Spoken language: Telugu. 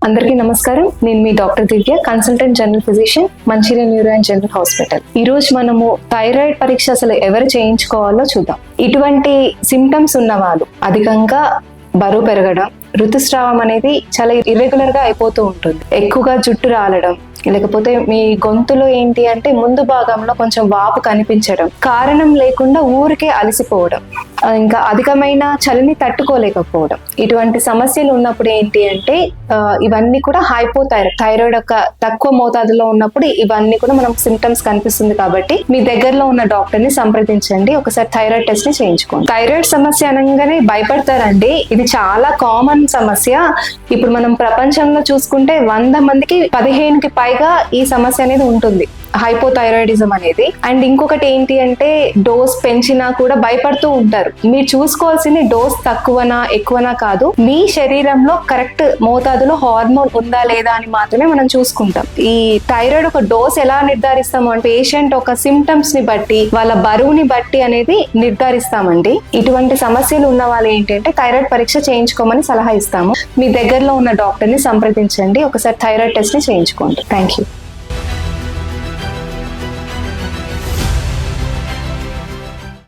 అందరికీ నమస్కారం. నేను మీ doctor Divya, consultant general physician, Mancherial neuro and general hospital. ఈ రోజు మనము థైరాయిడ్ పరీక్ష అసలు ఎవరు చేయించుకోవాలో చూద్దాం. ఇటువంటి సిమ్టమ్స్ ఉన్న వాళ్ళు అధికంగా బరువు పెరగడం, ఋతుస్రావం అనేది చాలా ఇర్రెగ్యులర్ గా అయిపోతూ ఉంటుంది. ఎక్కువగా జుట్టు రాలడం, లేకపోతే మీ గొంతులో ఏంటి అంటే ముందు భాగంలో కొంచెం వాపు కనిపించడం, కారణం లేకుండా ఊరికే అలసిపోవడం, ఇంకా అధికమైన చలిని తట్టుకోలేకపోవడం, ఇటువంటి సమస్యలు ఉన్నప్పుడు ఏంటి అంటే ఇవన్నీ కూడా థైరాయిడ్ యొక్క తక్కువ మోతాదులో ఉన్నప్పుడు ఇవన్నీ కూడా మనకు సిమ్టమ్స్ కనిపిస్తుంది. కాబట్టి మీ దగ్గరలో ఉన్న డాక్టర్ ని సంప్రదించండి, ఒకసారి థైరాయిడ్ టెస్ట్ ని చేయించుకోండి. థైరాయిడ్ సమస్య అనగానే భయపడతారండి, ఇది చాలా కామన్ సమస్య. ఇప్పుడు మనం ప్రపంచంలో చూసుకుంటే 100 మందికి 15కి పైగా ఈ సమస్య అనేది ఉంటుంది, హైపోథైరాయిడిజం అనేది. అండ్ ఇంకొకటి ఏంటి అంటే డోస్ పెంచినా కూడా భయపడుతూ ఉంటారు. మీరు చూసుకోవాల్సింది డోస్ తక్కువనా ఎక్కువనా కాదు, మీ శరీరంలో కరెక్ట్ మోతాదులో హార్మోన్ ఉందా లేదా అని మాత్రమే మనం చూసుకుంటాం. ఈ థైరాయిడ్ ఒక డోస్ ఎలా నిర్ధారిస్తాము అంటే పేషెంట్ ఒక సిమ్టమ్స్ ని బట్టి, వాళ్ళ బరువుని బట్టి అనేది నిర్ధారిస్తామండి. ఇటువంటి సమస్యలు ఉన్న వాళ్ళు ఏంటంటే థైరాయిడ్ పరీక్ష చేయించుకోమని సలహా ఇస్తాము. మీ దగ్గరలో ఉన్న డాక్టర్ ని సంప్రదించండి, ఒకసారి థైరాయిడ్ టెస్ట్ ని చేయించుకోండి. Thank you.